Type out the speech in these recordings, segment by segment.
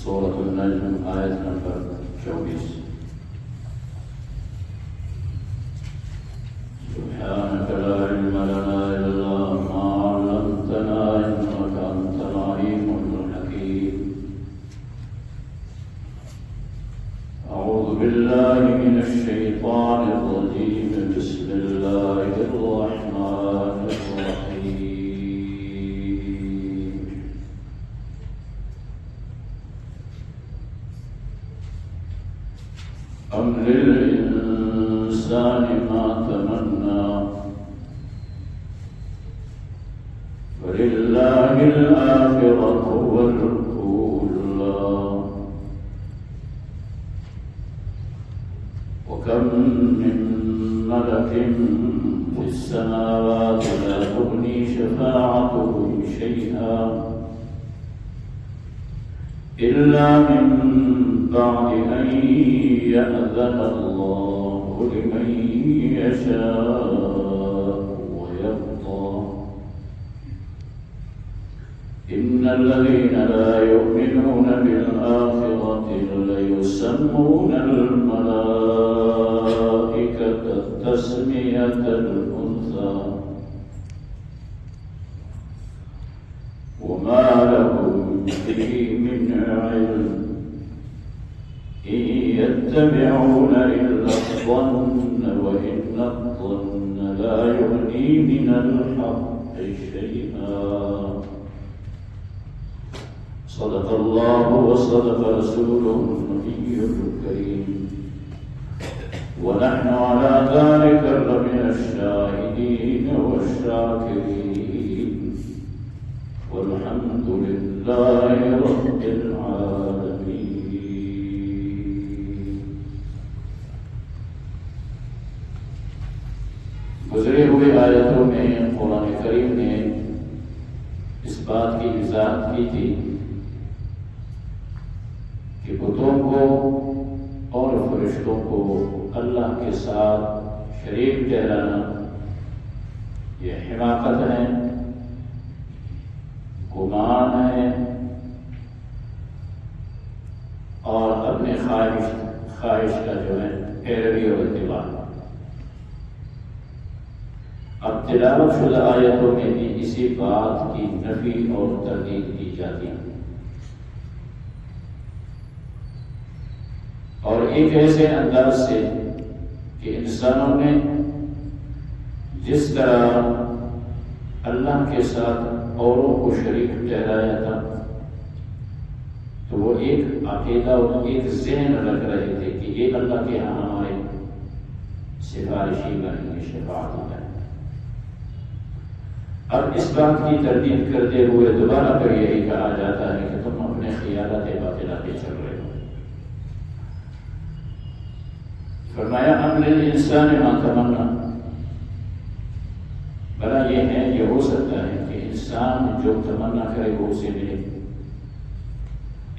سورة النجم آیت نمبر 24. سبحانك لا علم لنا إلا ما علمتنا إنك أنت العليم الحكيم. أعوذ بالله من الشيطان الرجيم. بسم الله الرحمن الرحيم. أم للإنسان ما تمنى فلله الآخرة والأولى وكم من ملك في السماوات لا تغني شفاعتهم شيئا إلا من بعد أن يأذن الله لمن يشاء ويرضى. إن الذين لا يؤمنون بالآخرة ليسمون الملائكة تسمية الأنثى وما لهم به من علم إن يتبعون إلا الظن وإن الظن لا يغني من الحق شيئا. صدق الله وصدق رسوله النبي الكريم ونحن على ذلك لمن الشاهدين والشاكرين والحمد لله رب العالمين. گزرے ہوئے آیتوں میں قرآن کریم نے اس بات کی وضاحت کی تھی کہ بتوں کو اور فرشتوں کو اللہ کے ساتھ شریک ٹھہرانا یہ حماقت ہے، گمان ہے اور اپنے خواہش کا جو ہے پیروی اور اتباع. اب تلاوت شدہ آیتوں میں بھی اسی بات کی نفی اور تردید کی جاتی ہے، اور ایک ایسے انداز سے کہ انسانوں نے جس طرح اللہ کے ساتھ اوروں کو شریک ٹھہرایا تھا تو وہ ایک عقیدہ اور ایک ذہن رکھ رہے تھے کہ یہ اللہ کے ہاں ہمارے سفارشی بنیں گے، شفاعت کریں. اب اس بات کی تردید کرتے ہوئے دوبارہ پھر یہی کہا جاتا ہے کہ تم اپنے خیالات باطلہ پہ چل رہے ہو. فرمایا ام للانسان ما تمنى، بھلا یہ ہے، یہ ہو سکتا ہے کہ انسان جو تمنا کرے وہ اسے ملے،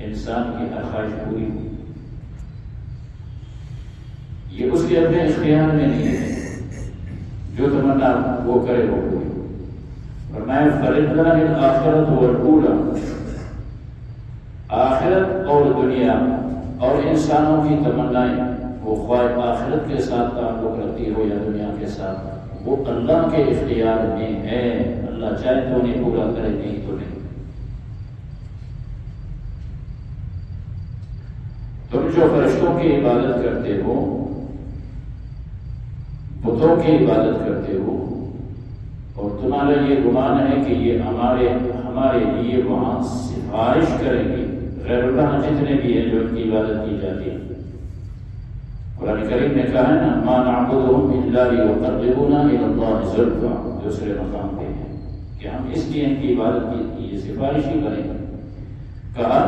انسان کی ہر خواہش پوری ہو، یہ اس کے اپنے اختیار میں نہیں ہے، جو تمنا وہ کرے وہ پوری ہو. فرمایا فللہ الآخرۃ والأولی، آخرت اور دنیا اور انسانوں کی تمنائیں وہ خواہ آخرت کے ساتھ تعلق رکھتی ہو یا دنیا کے ساتھ، وہ اللہ کے اختیار میں ہے. اللہ چاہے تو نہیں پورا کرے، نہیں تو نہیں. تم جو فرشتوں کی عبادت کرتے ہو، بتوں کی عبادت کرتے ہو، اور تمہارا یہ گمان ہے کہ یہ ہمارے لیے وہاں سفارش کریں گے، غیر اللہ جتنے بھی ہیں جو ان کی عبادت کی جاتی ہے. قرآن کریم نے کہا ہے نا ما نعبدهم الا ليقربونا الى الله زلفى، دوسرے مقام پہ ہے کہ ہم اس لیے ان کی عبادت کی یہ سفارش ہی کریں گے. کہا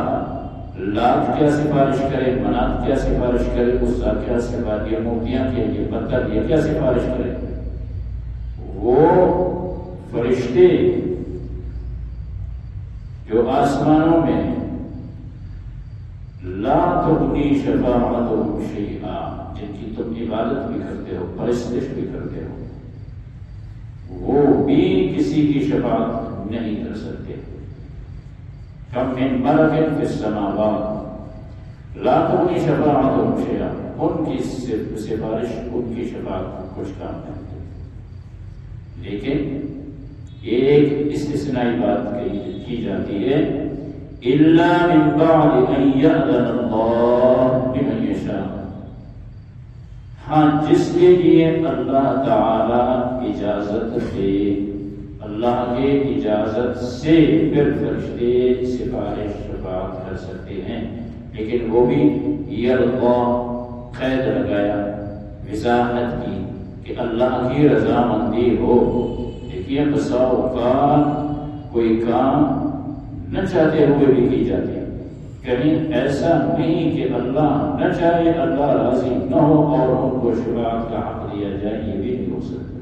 لات کیا سفارش کرے، منات کیا سفارش کرے، عزا کیا سفارش، یہ مورتیاں کے یہ پتھر یہ کیا سفارش کرے. وہ فرشتے جو آسمانوں میں لا تغنی شفاعتهم شیئا، جن کی تم عبادت بھی کرتے ہو، پرستش بھی کرتے ہو، وہ بھی کسی کی شفاعت نہیں کر سکتے. کم من ملک فی السماوات، لا تغنی شفاعتہم شیئا، ان کی سفارش، ان کی شفاعت کچھ کام نہیں کرتی۔ لیکن ایک استثنائی بات کی جاتی ہے، الا من بعد ان یأذن اللہ لمن یشاء، ہاں جس کے لیے اللہ تعالی اجازت دے، اللہ کے اجازت سے پھر فرشتے سفارش شفاعت کر سکتے ہیں، لیکن وہ بھی یرضا، قید لگایا، وضاحت کی کہ اللہ کی رضامندی ہو۔ دیکھیے بسا اوقات کوئی کام نہ چاہتے ہوئے بھی کی جاتی ہے، کہیں ایسا نہیں کہ اللہ نہ چاہے، اللہ راضی نہ ہو اور ان کو شفاعت کا حق دیا جائے، یہ بھی نہیں ہو سکتا۔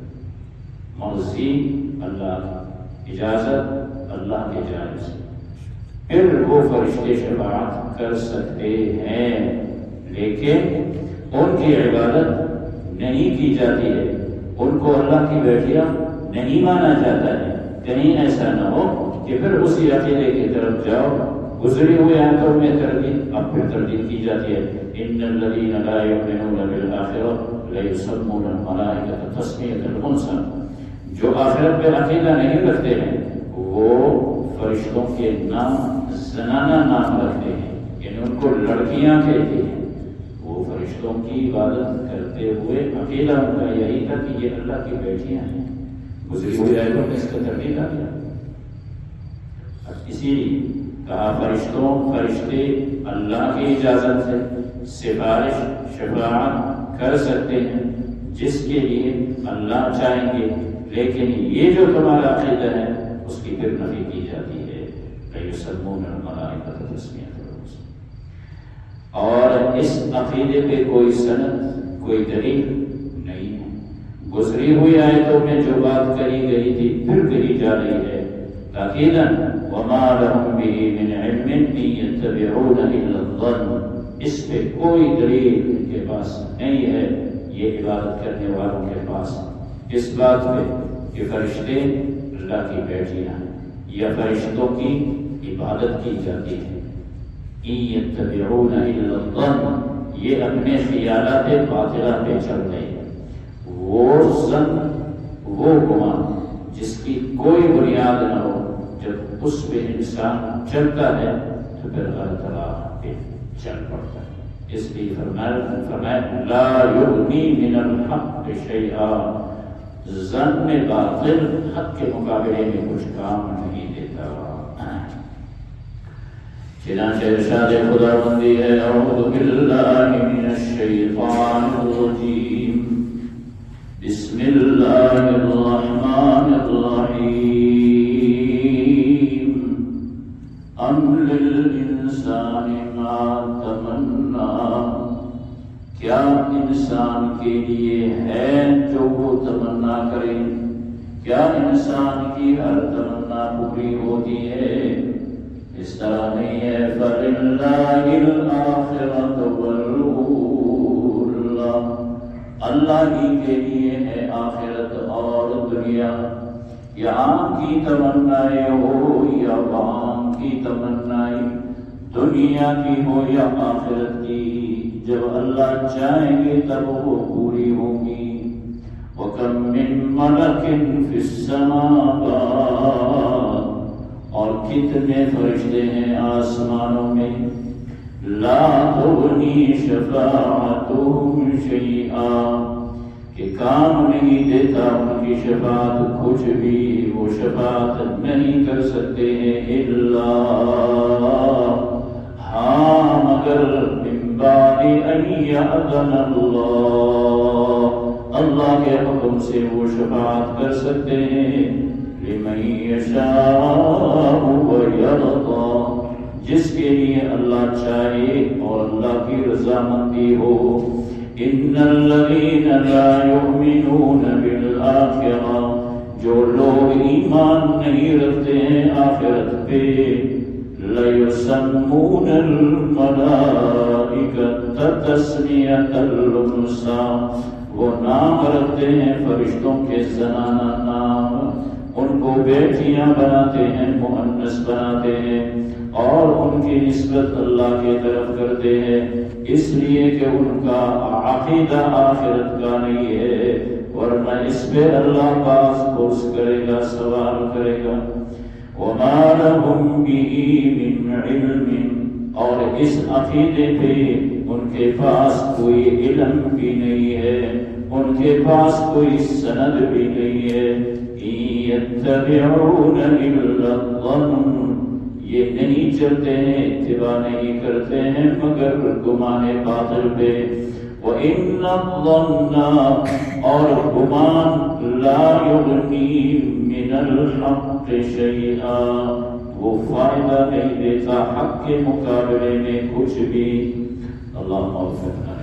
مرضی اللہ، اجازت اللہ کے جانب سے، پھر وہ فرشتے شفاعت کر سکتے ہیں، لیکن ان کی عبادت نہیں کی جاتی ہے، ان کو اللہ کی بیٹیاں نہیں مانا جاتا ہے۔ کہیں ایسا نہ ہو کہ پھر اسی عقیدے کی طرف جاؤ، گزری ہوئے آیتوں میں تردید، اب پھر تردید کی جاتی ہے، ان الذین لا یؤمنون بالآخرہ لیسمون الملائکۃ تسمیۃ الانثی، جو آخرت پہ عقیدہ نہیں رکھتے ہیں وہ فرشتوں کے نام زنانہ نام رکھتے ہیں، یعنی ان کو لڑکیاں کہتے ہیں۔ وہ فرشتوں کی عبادت کرتے ہوئے عقیدہ ان کا یہی تھا کہ یہ اللہ کی بیٹیاں ہیں۔ گزری ہوئی آیتوں میں اس کا تردید آ گیا۔ اسی لیے کہا فرشتے اللہ کی اجازت سے سفارش شفاعت کر سکتے ہیں جس کے لیے اللہ چاہیں گے، لیکن یہ جو تمہارا عقیدہ ہے اس کی پھر نفی کی جاتی ہے، لیسمون الملائکۃ تسمیۃ الانثی۔ اور اس عقیدے پہ کوئی سند، کوئی دلیل نہیں ہے۔ گزری ہوئی آیتوں میں جو بات کہی گئی تھی پھر کہی جا رہی ہے تاکیداً، وما لهم به من علم ان يتبعون الا الظن، اس پہ کوئی دلیل ان کے پاس نہیں ہے، یہ عبادت کرنے والوں کے پاس، اس بات پہ کہ فرشتے اللہ کی بیٹیاں ہیں یا فرشتوں کی عبادت کی جاتی ہے۔ ان يتبعون الا الظن، یہ اپنے خیالات باطلہ پہ چل رہے ہیں، وہ ظن، وہ گمان جس کی کوئی بنیاد نہ ہو، جب اس پہ انسان چلتا ہے تو پھر غلط راہ پہ چل پڑتا ہے۔ اس لیے فرمایا لا یغنی من الحق شیئا، ظن باطل حق کے مقابلے میں کچھ کام نہیں دیتا۔ چنانچہ ارشاد خداوندی ہے، اعوذ باللہ من الشیطان الرجیم، بسم اللہ الرحمن الرحیم، ام للانسان ما تمنا، کیا انسان کے لیے ہے جو وہ تمنا کرے؟ کیا انسان کی ہر تمنا پوری ہوتی ہے؟ اس طرح نہیں ہے۔ فَلِلَّهِ الْآخِرَةُ وَالْأُولَى، اللہ ہی کے لیے ہے آخرت اور دنیا، یا عام کی تمنائیں ہو یا عام کی تمنائیں، دنیا کی ہو یا آخرت کی، جب اللہ چاہیں گے تب وہ پوری ہوں گی۔ وَكَم مِّن مَلَكٍ فِي السَّمَاوَاتِ، اور کتنے فرشتے ہیں آسمانوں میں، لا تغنی شفاعتہم شیئا، کہ کام نہیں دیتا ان کی شفاعت کچھ بھی، وہ شفاعت نہیں کر سکتے ہیں، الا، ہاں مگر من بعد ان یأذن اللہ، اللہ کے حکم سے وہ شفاعت کر سکتے ہیں، لمن یشاء ویرضی، جس کے لیے اللہ چاہے اور اللہ کی رضامندی ہو۔ ان الذین لا یؤمنون بالآخرہ، جو لوگ ایمان نہیں رکھتے ہیں آخرت پہ، لیسمون الملائکۃ تسمیۃ الانثی، وہ نام رکھتے ہیں فرشتوں کے زنانہ نام، ان کو بیٹیاں بناتے ہیں، مؤنث بناتے ہیں اور ان کی نسبت اللہ کی طرف کرتے ہیں، اس لیے کہ ان کا عقیدہ آخرت کا نہیں ہے، ورنہ اس پہ اللہ پاس پرس کرے گا، سوال کرے گا۔ وَمَا لَهُمْ بِهِ مِنْ عِلْمٍ، اور اس عقیدے پہ ان کے پاس کوئی علم بھی نہیں ہے، ان کے پاس کوئی سند بھی نہیں ہے۔ إِن يَتَّبِعُونَ إِلَّا الظَّنَّ، یہ نہیں چلتے ہیں، اتباع نہیں کرتے ہیں مگر گمان باطل پہ۔ وَإِنَّ الظَّنَّ، اور گمان، لَا يُغْنِي مِنَ الْحَقِّ شَيْئًا، وہ فائدہ نہیں دیتا حق کے مقابلے میں کچھ بھی۔ اللہم اغفر لنا۔